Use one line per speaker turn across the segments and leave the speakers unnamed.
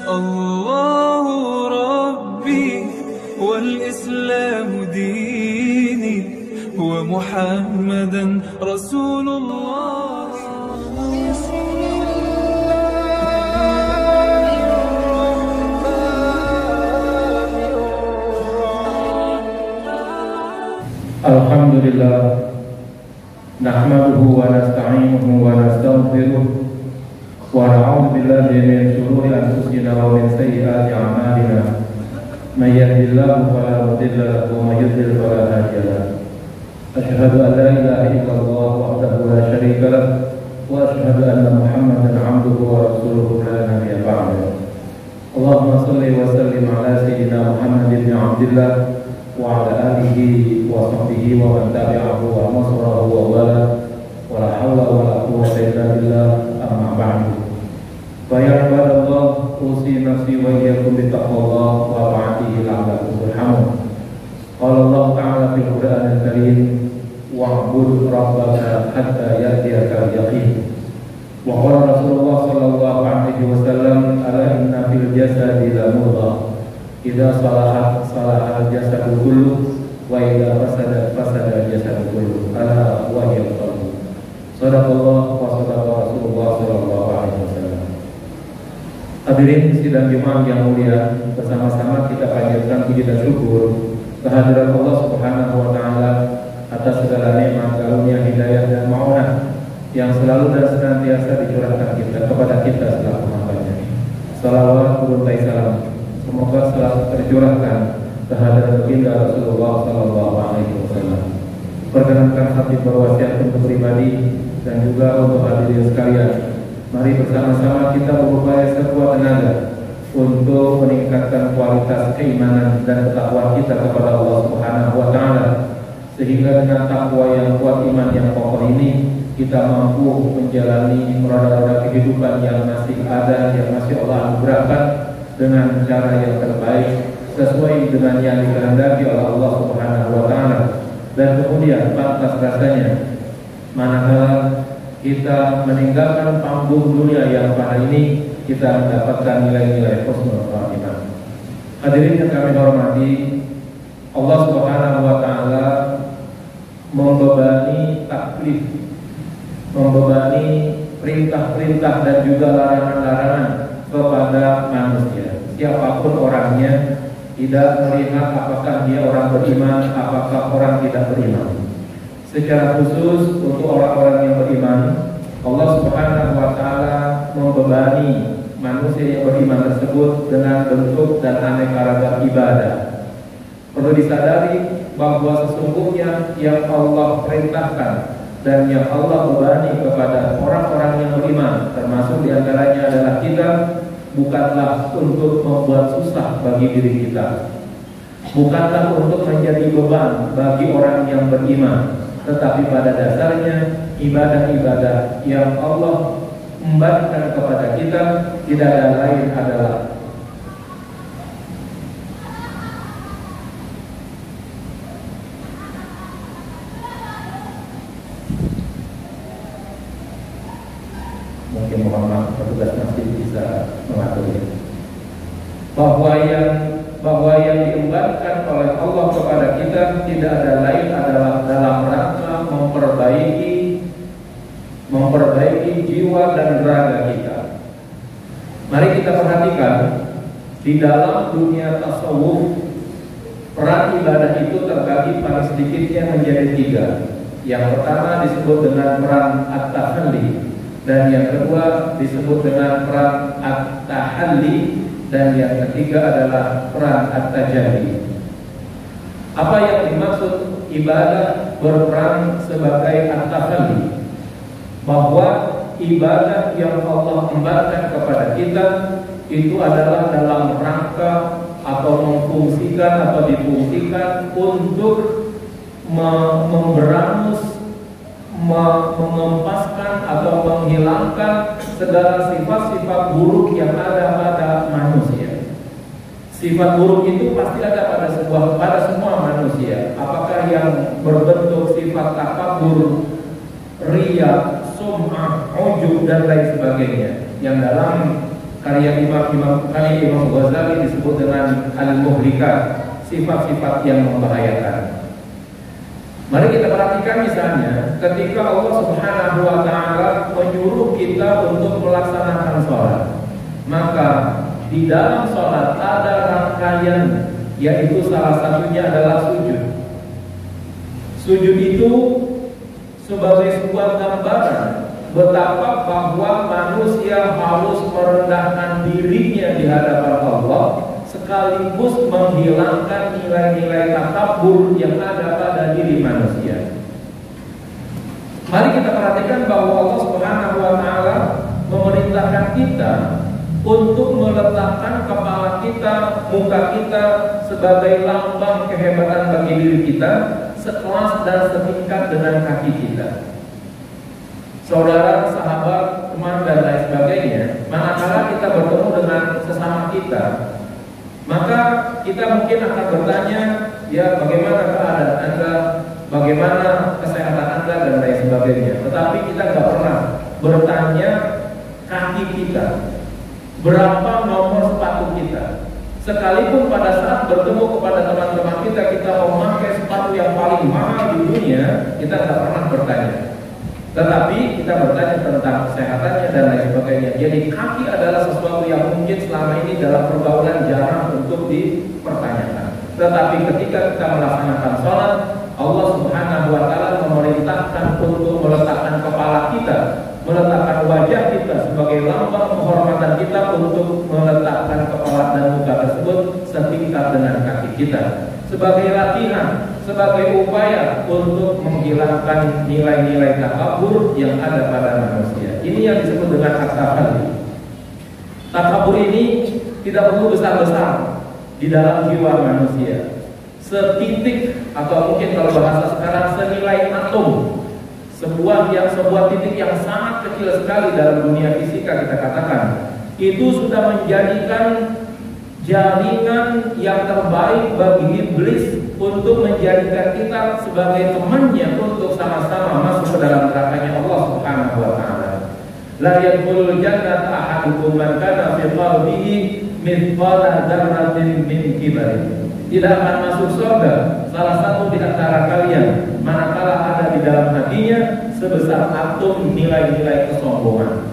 الله ربي والإسلام ديني ومحمدا رسول الله.
Alhamdulillah, nahmaduhu wa nasta'inuhu wa nastaghfiruh wa na'udzu billahi min shururi anfusina wa min sayyiati a'malina. May yahdihillahu fala mudilla lahu wa may yudlil fala hadiya lahu. Asyhadu an la ilaha illallah wahdahu la syarika lahu wa asyhadu anna Muhammadan 'abduhu wa rasuluhu la nabiyya ba'dahu. Allahumma shalli wa sallim ala sayyidina Muhammad ibn Abdillah wa ala alihi wa sahbihi wa man tabi'ahu wa nasrahu wa wala wa la hawla wa la quwwata illa billah, amma ba'du. Fa ya ibadallah, usi nafsi wa iyyakum bi taqwallah wa ta'atihi la'allakum turhamun. Qala Allah ta'ala fil Qur'anil Karim, wa'bud rabbaka hatta ya'tiyakal yaqin. Wa qala Rasulullah sallallahu alaihi wasallam, ala inna fil jasadi la mudghah, idza salahat salahal jasadu kullu wa idza fasadat fasada jasadu kullu, ala wa hiya qalbu. Shadaqallah wa shadaqa Rasulullah sallallahu alaihi wasallam. Hadirin sidang Jumat yang mulia, bersama-sama kita panjatkan puji dan syukur kehadirat Allah Subhanahu wa taala atas segala nikmat, karunia, hidayah dan ma'unah yang selalu dan senantiasa dicurahkan kepada kita selaku hamba-Nya. Salawat turuntai salam semoga selalu tercurahkan kehadirat baginda Rasulullah sallallahu alaihi wasallam. Perkenankan hati berwasiat untuk pribadi dan juga untuk hadirin sekalian. Mari bersama-sama kita berupaya sekuat tenaga untuk meningkatkan kualitas keimanan dan ketakwaan kita kepada Allah Subhanahu wa taala, sehingga dengan takwa yang kuat, iman yang kokoh ini kita mampu menjalani roda-roda kehidupan yang masih ada, yang masih Allah anugerahkan dengan cara yang terbaik sesuai dengan yang dikehendaki oleh Allah Subhanahu wa taala. Dan kemudian pantas rasanya manakala kita meninggalkan panggung dunia yang pada ini kita mendapatkan nilai-nilai husnul khatimah. Hadirin yang kami hormati, Allah Subhanahu wa taala membebani taklif, membebani perintah-perintah dan juga larangan-larangan kepada manusia. Siapapun orangnya, tidak melihat apakah dia orang beriman, apakah orang tidak beriman. Secara khusus untuk orang-orang yang beriman, Allah Subhanahu wa taala membebani manusia yang beriman tersebut dengan bentuk dan aneka ragam ibadah. Perlu disadari bahwa sesungguhnya yang Allah perintahkan dan yang Allah bebani kepada orang-orang yang beriman, termasuk diantaranya adalah kita, bukanlah untuk membuat susah bagi diri kita, bukanlah untuk menjadi beban bagi orang yang beriman, tetapi pada dasarnya ibadah-ibadah yang Allah membebankan kepada kita tidak ada lain adalah mungkin Muhammad petugas masjid bisa mengaturnya, bahwa yang diembankan oleh Allah kepada kita tidak ada lain adalah dalam rangka memperbaiki jiwa dan raga kita. Mari kita perhatikan di dalam dunia tasawuf, peran ibadah itu terbagi paling sedikitnya menjadi 3. Yang pertama disebut dengan peran at-tahalli, dan yang kedua disebut dengan peran at-tahalli, dan yang ketiga adalah peran at-tajalli. Apa yang dimaksud ibadah berperan sebagai at-tahalli? Bahwa ibadah yang Allah embarkan kepada kita itu adalah dalam rangka atau memfungsikan atau difungsikan untuk memberangus, mengempaskan atau menghilangkan segala sifat-sifat buruk yang ada pada manusia. Sifat buruk itu pasti ada pada semua manusia. Apakah yang berbentuk sifat takabur, riya, sum'ah, ujub dan lain sebagainya, yang dalam karya Imam Ghazali disebut dengan al-muhlikat, sifat-sifat yang membahayakan. Mari kita perhatikan misalnya ketika Allah Subhanahu wa taala menyuruh kita untuk melaksanakan sholat, maka di dalam sholat ada rangkaian, yaitu salah satunya adalah sujud. Sujud itu sebagai sebuah gambaran betapa bahwa manusia harus merendahkan dirinya di hadapan Allah, sekaligus menghilangkan nilai-nilai takabur yang ada pada diri manusia. Mari kita perhatikan bahwa Allah Subhanahu wa taala memerintahkan kita untuk meletakkan kepala kita, muka kita sebagai lambang kehebatan bagi diri kita, sekelas dan setingkat dengan kaki kita. Saudara, sahabat, teman dan lain sebagainya, manakala kita bertemu dengan sesama kita, maka kita mungkin akan bertanya, ya bagaimana keadaan Anda, bagaimana kesehatan Anda dan lain sebagainya. Tetapi kita tidak pernah bertanya kaki kita, berapa nomor sepatu kita. Sekalipun pada saat bertemu kepada teman-teman kita memakai sepatu yang paling mahal di dunia, kita tidak pernah bertanya. Tetapi kita bertanya tentang kesehatannya dan lain sebagainya. Jadi kaki adalah sesuatu yang mungkin selama ini dalam pergaulan jarang untuk dipertanyakan. Tetapi ketika kita melaksanakan sholat, Allah Subhanahu wa taala memerintahkan untuk meletakkan kepala kita, meletakkan wajah kita sebagai lambang penghormatan kita, untuk meletakkan kepala dan muka tersebut setingkat dengan kaki kita, sebagai latihan, sebagai upaya untuk menghilangkan nilai-nilai takabur yang ada pada manusia. Ini yang disebut dengan at-takalluf. Takabur ini tidak perlu besar-besar di dalam jiwa manusia. Setitik, atau mungkin kalau bahasa sekarang senilai atom, sebuah titik yang sangat kecil sekali dalam dunia fisika, kita katakan itu sudah menjadikan jaringan yang terbaik bagi iblis untuk menjadikan kita sebagai temannya untuk sama-sama masuk ke dalam nerakanya Allah Subhanahu wa taala. La yadkhulul jannata ahadukum man kana fi qalbihi mithqala dzarratin min kibarin. Tidak akan masuk surga salah satu di antara kalian manakala ada di dalam hatinya sebesar atom nilai-nilai kesombongan.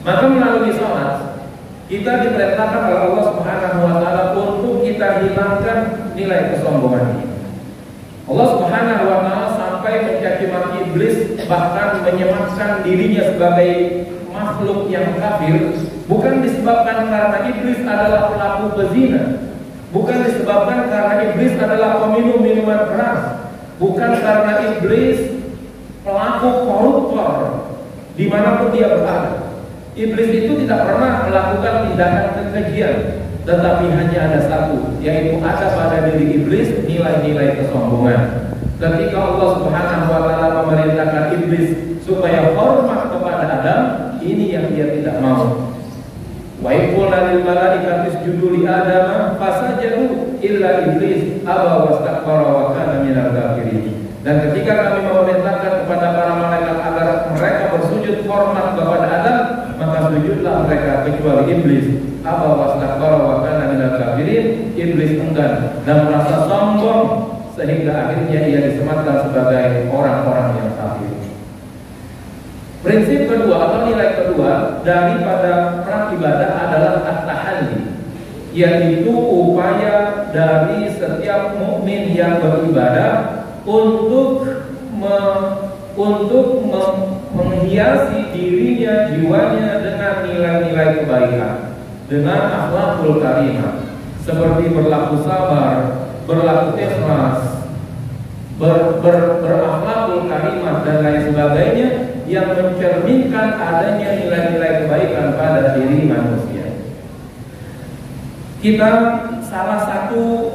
Maka melalui salat kita diperintahkan oleh Allah Subhanahu wa taala untuk kita hilangkan nilai kesombongan ini. Allah Subhanahu wa taala sampai mencaci maki iblis, bahkan menyematkan dirinya sebagai makhluk yang kafir, bukan disebabkan karena iblis adalah pelaku pezina, bukan disebabkan karena iblis adalah peminum minuman keras, bukan karena iblis pelaku koruptor dimanapun dia berada. Iblis itu tidak pernah melakukan tindakan kekejian, tetapi hanya ada satu, yaitu ada pada diri iblis nilai-nilai kesombongan. Ketika Allah Subhanahu wa taala memerintahkan iblis supaya hormat kepada Adam, ini yang dia tidak mau. Wa qulna lil malaikati isjudu li Adam fasajadu illa iblis aba wastakbara wa kana minal kafirin. Dan ketika kami memerintahkan kepada para malaikat agar mereka bersujud hormat kepada Adam, maka sujudlah mereka kecuali iblis. Aba wastakbara wa kana minal kafirin. Iblis enggan dan merasa sombong sehingga akhirnya ia disematkan sebagai orang-orang yang kafir. Prinsip kedua atau nilai kedua daripada ibadah adalah at-tahalli, yaitu upaya dari setiap mukmin yang beribadah untuk menghiasi dirinya, jiwanya dengan nilai-nilai kebaikan, dengan akhlakul karimah, seperti berlaku sabar, berlaku ikhlas, berakhlakul karimah dan lain sebagainya, yang mencerminkan adanya nilai-nilai kebaikan pada diri manusia. Kita salah satu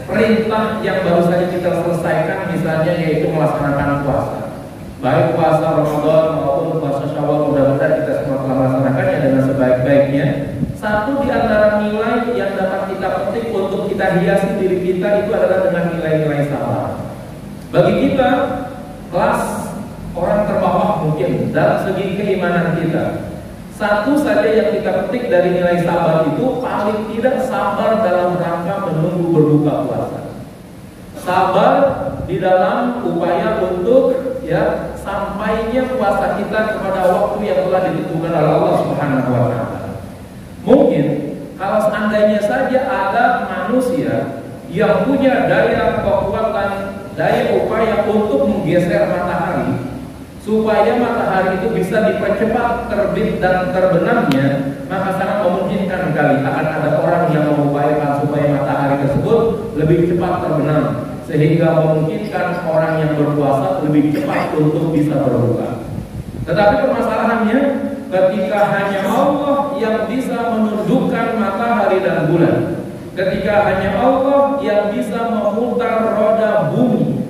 perintah yang baru saja kita selesaikan misalnya yaitu melaksanakan puasa, baik puasa Ramadan maupun puasa Syawal, mudah-mudahan kita semua telah melaksanakannya dengan sebaik-baiknya. Satu di antara nilai yang dapat kita petik untuk kita hiasi diri kita itu adalah dengan nilai-nilai sabar. Bagi kita kelas orang terbawah mungkin dalam segi keimanan kita, Satu saja yang kita petik dari nilai sabar itu, paling tidak sabar dalam rangka menunggu berbuka puasa. Sabar di dalam upaya untuk sampainya puasa kita kepada waktu yang telah ditentukan oleh Allah Subhanahu wa taala. Mungkin kalau seandainya saja ada manusia yang punya daya kekuatan, daya upaya untuk menggeser matahari supaya matahari itu bisa dipercepat terbit dan terbenamnya, maka sangat memungkinkan kali akan ada orang yang mengupayakan supaya matahari tersebut lebih cepat terbenam, sehingga memungkinkan orang yang berpuasa lebih cepat untuk bisa berbuka. Tetapi permasalahannya, ketika hanya Allah yang bisa menundukkan matahari dan bulan, ketika hanya Allah yang bisa memutar roda bumi,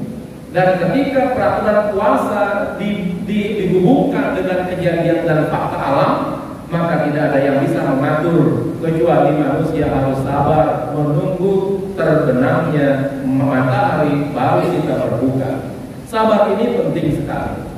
dan ketika peraturan puasa dihubungkan dengan kejadian dan fakta alam, maka tidak ada yang bisa mengatur kecuali manusia harus sabar menunggu terbenamnya matahari baru kita berbuka. Sabar ini penting sekali.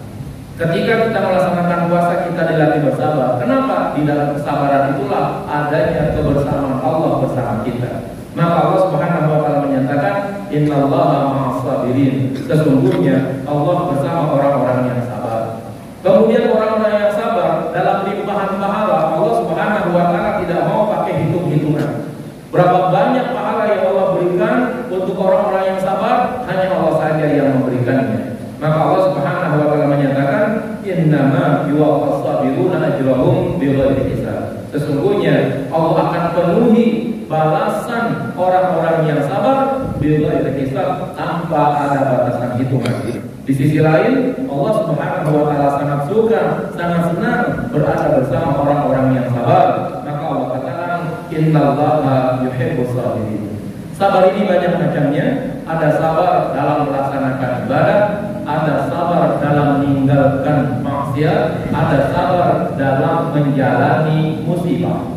Ketika kita melaksanakan puasa, kita dilatih bersabar. Kenapa? Di dalam kesabaran itulah adanya kebersamaan Allah bersama kita. Maka Allah Subhanahu wa taala menyatakan, innallaha ma'as sabirin. Sesungguhnya Allah bersama orang-orang yang sabar. Kemudian orang-orang yang sabar dalam limpahan pahala, Allah Subhanahu wa taala tidak mau pakai hitung-hitungan. Berapa banyak pahala yang Allah berikan untuk orang-orang yang sabar, hanya Allah saja yang memberikannya. Maka Allah Subhanahu wa taala menyatakan, innama yuwaffas sabiruna ajrahum bighairi hisab. Sesungguhnya Allah akan penuhi balasan orang-orang yang sabar bighairi hisab, tanpa ada batasan hitungan. Di sisi lain, Allah Subhanahu wa taala sangat suka, sangat senang berada bersama orang-orang yang sabar. Maka Allah katakan, innallaha yuhibbus sabirin. Sabar ini banyak macamnya. Ada sabar dalam melaksanakan ibadah, ada sabar dalam meninggalkan maksiat, ada sabar dalam menjalani musibah.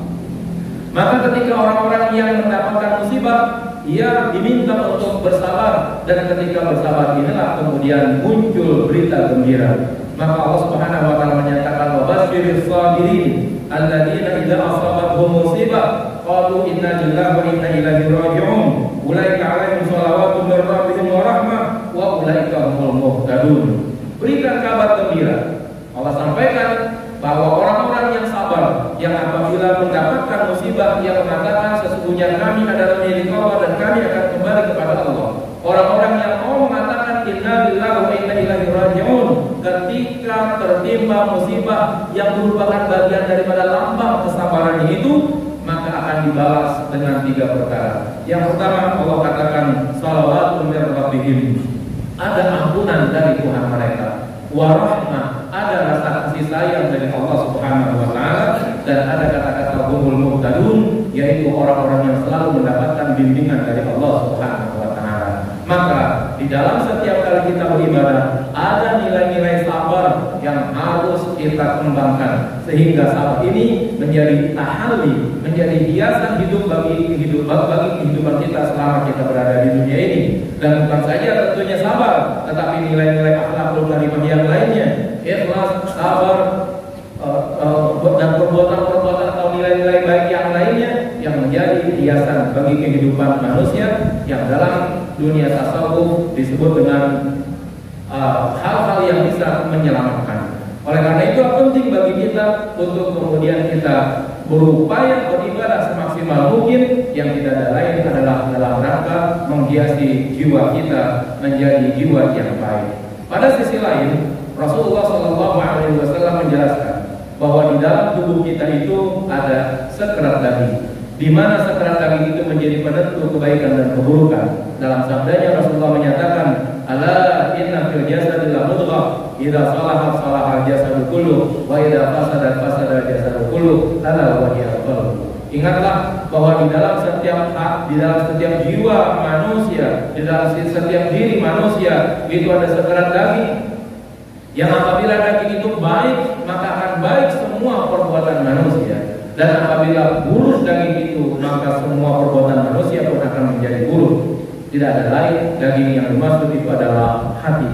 Maka ketika orang-orang yang mendapatkan musibah, ia diminta untuk bersabar, dan ketika bersabar inilah kemudian muncul berita gembira. Maka Allah Subhanahu wa taala menyatakan, wa basyiris sabirin alladzina idza asabathum musibah qalu inna lillahi wa inna ilaihi raji'un ulaika 'alaihim shalawatun mir rabbihim wa rahmah wa ulaika humul muhtadun. Berikan kabar gembira. Allah sampaikan bahwa orang-orang yang sabar, yang apabila mendapatkan musibah, yang mengatakan sesungguhnya kami adalah milik Allah dan kami akan kembali kepada Allah. Orang-orang yang mau mengatakan inna lillahi wa inna ilaihi raji'un ketika tertimpa musibah yang merupakan bagian daripada lambang kesabaran itu, maka akan dibalas dengan 3 perkara. Yang pertama, Allah katakan shalawatun mir rabbihim, ada ampunan dari Tuhan mereka, wa rahmah, ada rasa kasih sayang dari Allah Subhanahu wa taala, dan ada kata-kata humul muhtadun, yaitu orang-orang yang selalu mendapatkan bimbingan dari Allah Subhanahu wa taala. Maka di dalam setiap kali kita beribadah, ada nilai-nilai sabar yang harus kita kembangkan, sehingga sabar ini menjadi tahalli, menjadi hiasan hidup bagi kehidupan kita selama kita berada di dunia ini. Dan bukan saja tentunya sabar, tetapi nilai-nilai akhlakul karimah yang lainnya, ikhlas, sabar, dan perbuatan-perbuatan atau nilai-nilai baik yang lainnya yang menjadi hiasan bagi kehidupan manusia yang dalam dunia tasawuf disebut dengan hal-hal yang bisa menyelamatkan. Oleh karena itu penting bagi kita untuk kemudian kita berupaya beribadah semaksimal mungkin, yang tidak ada lain adalah dalam rangka menghiasi jiwa kita menjadi jiwa yang baik. Pada sisi lain, Rasulullah SAW menjelaskan bahwa di dalam tubuh kita itu ada sekerat daging, di mana sekerat daging itu menjadi penentu kebaikan dan keburukan. Dalam sabdanya Rasulullah menyatakan, ala inna fil jasadi la mudghah idza salahat salahal jasadu kulluh wa idza fasadat fasada jasadu kulluh ala wa hiya qalb. Ingatlah bahwa di dalam setiap jiwa manusia, di dalam setiap diri manusia itu ada sekerat daging, yang apabila daging itu baik, maka akan baik semua perbuatan manusia. Dan apabila buruk daging itu, maka semua perbuatan manusia pun akan menjadi buruk. Tidak ada lain, daging yang dimaksud itu adalah hati.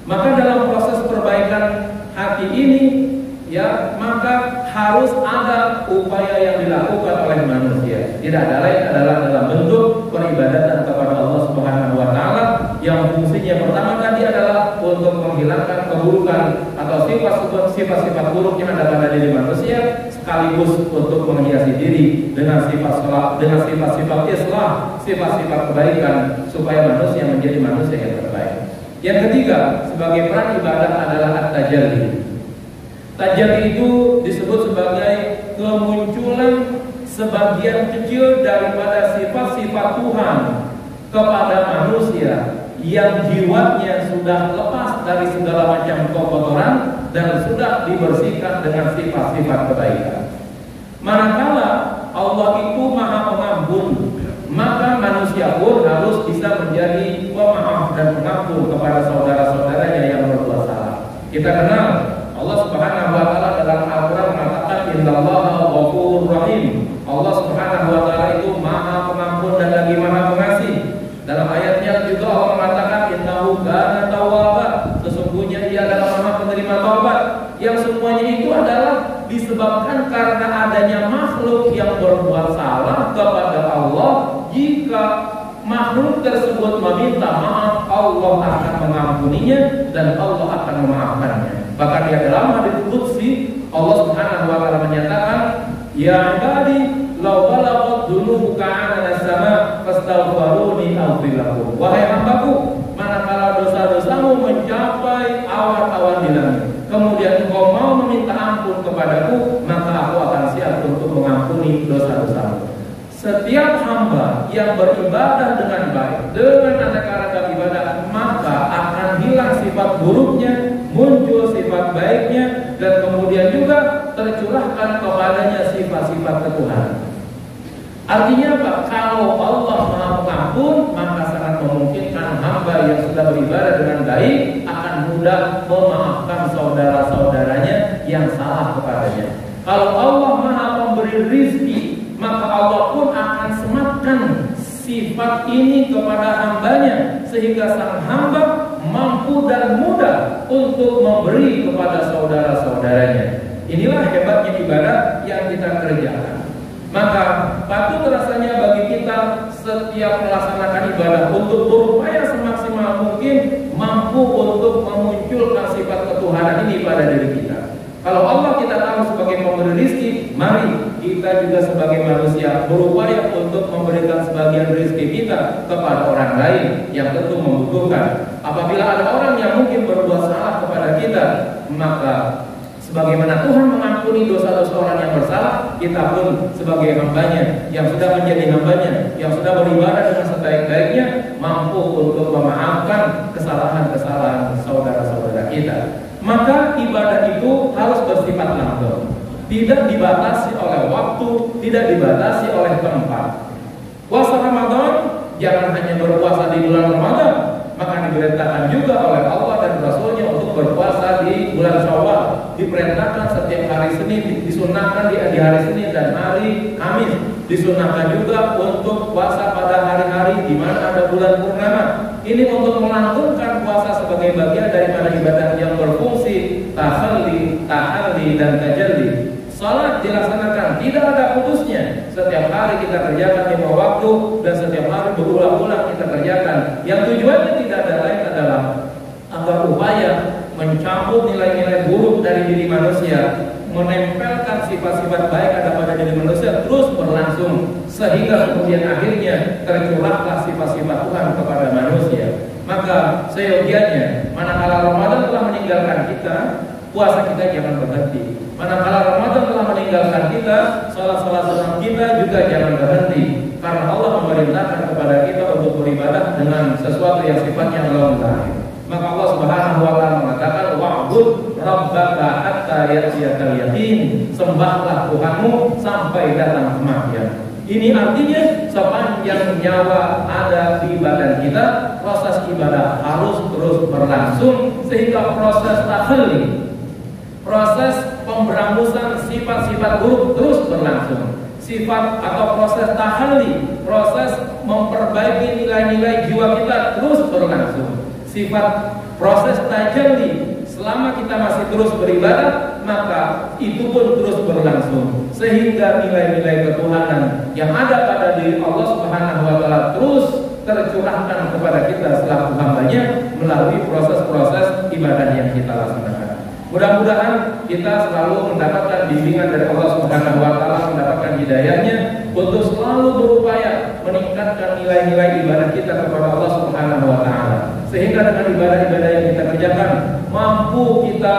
Maka dalam proses perbaikan hati ini, ya maka harus ada upaya yang dilakukan oleh manusia. Tidak ada lain adalah dalam bentuk peribadatan kepada Allah Subhanahu wa taala yang fungsinya pertama tadi adalah untuk menghilangkan keburukan atau sifat-sifat buruk yang ada pada diri manusia, sekaligus untuk menghiasi diri dengan sifat-sifat islah, sifat-sifat kebaikan supaya manusia menjadi manusia yang terbaik. Yang ketiga, sebagai peran ibadah adalah at-tajalli. Tajalli itu disebut sebagai kemunculan sebagian kecil daripada sifat-sifat Tuhan kepada manusia yang jiwanya sudah lepas dari segala macam kekotoran dan sudah dibersihkan dengan sifat-sifat kebaikan. Manakala Allah itu Maha Pengampun, maka manusia pun harus bisa menjadi pemaaf dan pengampun kepada saudara-saudaranya yang berbuat salah. Kita kenal Allah Subhanahu wa taala dalam Al-Qur'an mengatakan innallaha ghafurur rahim. Allah Subhanahu wa taala itu Maha Pengampun dan lagi Maha Pengasih. Dalam ayatnya juga Allah mengatakan innahu kana tawwaba. Sesungguhnya Ia adalah Maha penerima taubat. Yang semuanya itu adalah disebabkan karena adanya makhluk yang berbuat salah kepada Allah. Jika makhluk tersebut meminta maaf, Allah akan mengampuninya dan Allah akan memaafkannya. Bahkan di dalam hadits qudsi Allah Subhanahu wa taala menyatakan, "Ya ibadi, law balaghat dunubuka 'ala as-sama' fastaghfiruni aghfir lakum." Wahai hambaku, manakala dosa-dosamu mencapai awan-awan di langit, kemudian engkau mau meminta ampun kepadaku, maka aku akan siap untuk mengampuni dosa-dosamu. Setiap hamba yang beribadah dengan baik, dengan aneka ragam ibadah, maka akan hilang sifat buruknya, muncul sifat baiknya, dan kemudian juga tercurahkan kepadanya sifat-sifat ketuhanan. Artinya apa? Kalau Allah Maha Pengampun, maka sangat memungkinkan hamba yang sudah beribadah dengan baik akan mudah memaafkan saudara-saudaranya yang salah kepadanya. Kalau Allah Maha Pemberi rizki, maka Allah pun akan sematkan sifat ini kepada hambanya, sehingga sang hamba mampu dan mudah untuk memberi kepada saudara-saudaranya. Inilah hebatnya ibadah yang kita kerjakan. Maka patut rasanya bagi kita setiap melaksanakan ibadah untuk berupaya semaksimal mungkin mampu untuk memunculkan sifat ketuhanan ini pada diri kita. Kalau Allah kita tahu sebagai pemberi rezeki, mari kita juga sebagai manusia berupaya untuk memberikan sebagian rezeki kita kepada orang lain yang tentu membutuhkan. Apabila ada orang yang mungkin berbuat salah kepada kita, maka sebagaimana Tuhan mengampuni dosa-dosa orang yang bersalah, kita pun sebagai hambanya yang sudah menjadi hambanya, yang sudah beribadah dengan sebaik-baiknya, mampu untuk memaafkan kesalahan-kesalahan saudara-saudara kita. Maka ibadah itu harus bersifat langgeng, tidak dibatasi oleh waktu, tidak dibatasi oleh tempat. Puasa Ramadan jangan hanya berpuasa di bulan Ramadan, maka diperintahkan juga oleh Allah dan Rasulnya untuk berpuasa di bulan Syawal. Diperintahkan setiap hari Senin, disunahkan di hari Senin dan hari Kamis. Disunahkan juga untuk puasa pada hari-hari di mana ada bulan purnama. Ini untuk melanggengkan puasa sebagai bagian daripada ibadah yang berfungsi tahalli, dan tajalli. Salat dilaksanakan, tidak ada putusnya. Setiap hari kita kerjakan 5 waktu dan setiap hari berulang-ulang kita kerjakan. Yang tujuannya tidak ada lain adalah agar upaya mencabut nilai-nilai buruk dari diri manusia, menempelkan sifat-sifat baik ada pada diri manusia terus berlangsung, sehingga kemudian akhirnya tercurahlah sifat-sifat Tuhan kepada manusia. Maka seyogianya manakala Ramadan telah meninggalkan kita, puasa kita jangan berhenti. Manakala Ramadan telah meninggalkan kita, salat-salat sunat kita juga jangan berhenti. Karena Allah memerintahkan kepada kita untuk beribadah dengan sesuatu yang sifatnya long time. Maka Allah Subhanahu wa taala mengatakan wa'bud rabbaka hatta ya'tiyakal yaqin. Sembahlah Tuhanmu sampai datang kematian. Ini artinya sepanjang nyawa ada di badan kita, proses ibadah harus terus berlangsung sehingga proses tahalli, proses pemberangusan sifat-sifat buruk terus berlangsung. Sifat atau proses tahalli, proses memperbaiki nilai-nilai jiwa kita terus berlangsung. Sifat proses tajalli, selama kita masih terus beribadah, maka itu pun terus berlangsung, sehingga nilai-nilai ketuhanan yang ada pada diri Allah Subhanahu wa taala terus tercurahkan kepada kita selaku hambanya melalui proses-proses ibadah yang kita laksanakan. Mudah-mudahan kita selalu mendapatkan bimbingan dari Allah Subhanahu wa taala, mendapatkan hidayahnya untuk selalu berupaya meningkatkan nilai-nilai ibadah kita kepada Allah Subhanahu wa taala. Sehingga dengan ibadah-ibadah yang kita kerjakan mampu kita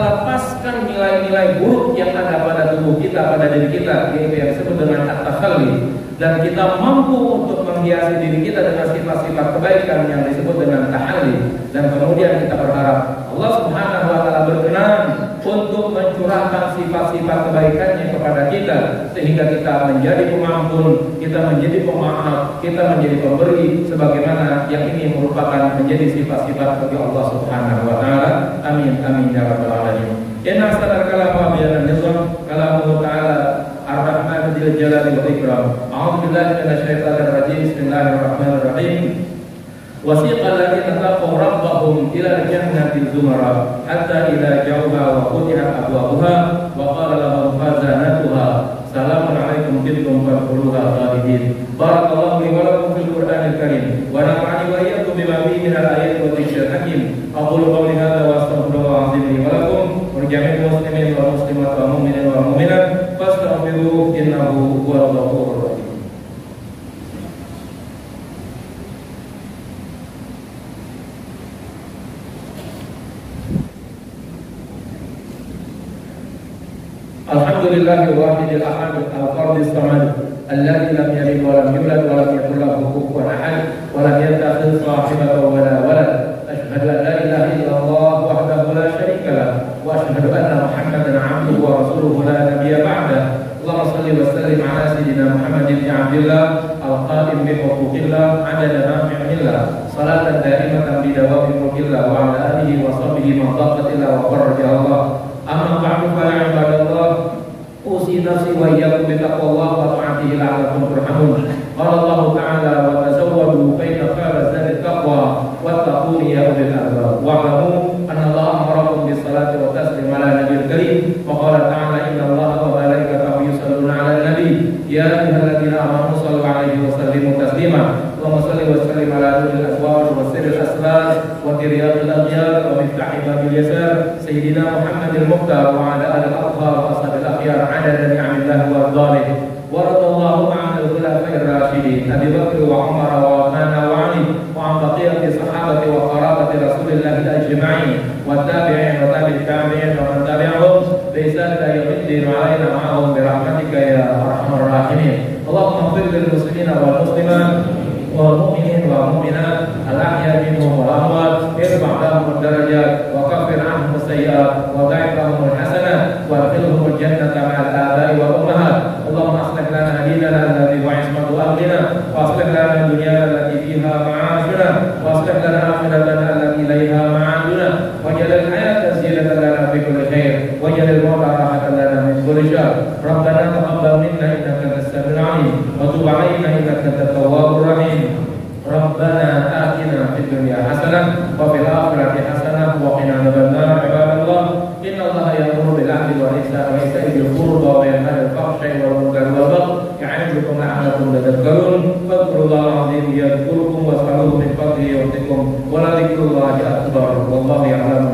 lepaskan nilai-nilai buruk yang ada pada tubuh kita, pada diri kita, yaitu yang disebut dengan at-takhalli, dan kita mampu untuk menghiasi diri kita dengan sifat-sifat kebaikan yang disebut dengan tahalli. Dan kemudian kita berharap Allah Subhanahu wa taala berkenan untuk mencurahkan sifat-sifat kebaikannya kepada kita, sehingga kita menjadi pengampun, kita menjadi pemaaf, kita menjadi pemberi, sebagaimana yang ini merupakan menjadi sifat-sifat bagi Allah Subhanahu wa taala. Amin amin ya rabbal alamin. Inna asdaqal kalam wa bayanan nizam kalamu ta'ala ar-rahman dzil jalali wal ikram. A'udzu billahi minasy syaithanir rajim. Bismillahirrahmanirrahim. Wasiqal ladzina taqaw rabbahum ila jannati zumara hatta idza ja'uha wa futihat abwabuha wa qala lahum khazanatuha salamun 'alaikum tibtum fadkhuluha khalidin. Barakallahu li wa lakum fil Qur'anil karim wa nafa'ani wa iyyakum bima fihi minal ayati wa dzikril hakim. Aqulu qawli hadza wa astaghfirullahal 'azim li wa lakum wa li jami'il muslimin wal muslimat wal mu'minin wal mu'minat fastaghfiruhu innahu huwal ghafurur rahim. Alhamdulillahil wahidil ahad al-fardis samad alladzi lam yalid wa lam yulad wa lam yakul lahu kufuwan ahad wa lam yattakhidh sahibatan wa la walad. Asyhadu an la ilaha illallah wahdahu la syarika lah wa asyhadu anna Muhammadan 'abduhu wa rasuluhu la nabiyya ba'dah. Allahumma shalli wa sallim ala sayyidina Muhammad ibn Abdillah al-qaim bi huquqillah 'adada ma fi 'ilmillah salatan da'imatan bi dawami mulkillah wa ala alihi wa sahbihi ma taqatillah wa farja Allah. Amma ba'du fa ya ibadallah, usi nafsi wa iyyakum bi taqwallah wa ta'atihi la'allakum turhamun. Qala Allah ta'ala wa tazawwadu fa inna khayra zadi taqwa wattaquni ya ulil albab. Wa'lamu anna Allah amarakum bis salati wa taslim ala nabiyil karim. Wa qala ta'ala inna Allah wa malaikatahu yusalluna 'alan nabi ya ayyuhalladzina amanu shallu 'alaihi wa sallimu taslima. Allahumma shalli wa sallim ala nuril aswar wa sirril asrar wa tiryatil aghyar wa miftahi babil yasar sayyidina Muhammadil mukhtar wa ala alihi al-athhar wa ashabil akhyar 'adada ni'amillah wa dhalih. Wa radallahu 'anil khulafa'ir rasyidin Abi Bakr wa Umar wa Uthman wa Ali wa 'an baqiyati sahabati wa qarabati Rasulillah ajma'in wa tabi'in wa tabi'it tabi'in wa man tabi'ahum bi ihsan ila yaumiddin wa 'alaina ma'ahum bi rahmatika ya arhamar rahimin. Allahumma ighfir lil muslimina wal muslimat والمؤمنين والمؤمنات الأحياء منهم والأموات ارفع لهم الدرجات وكفر عنهم السيئات وضاعف لهم الحسنات وادخلهم الجنة مع الآباء والأمهات. اللهم أصلح لنا ديننا الذي هو عصمة أمرنا وأصلح لنا دنيانا التي فيها معاشنا وأصلح لنا آخرتنا التي إليها معادنا واجعل الحياة زينة لنا في كل خير واجعل الموت راحة لنا من كل شر. ربنا تقبل منا إنك أنت السميع العليم وتب علينا إنك أنت التواب الرحيم. ربنا آتنا في الدنيا حسنة وفي الآخرة حسنة وقنا عذاب النار. عباد الله إن الله يأمر بالعدل والإحسان وإيتاء ذي القربى وينهى عن الفحشاء والمنكر والبغي يعظكم لعلكم تذكرون. فاذكروا الله العظيم يذكركم واسألوه من فضله يعطكم ولذكر الله أكبر والله يعلم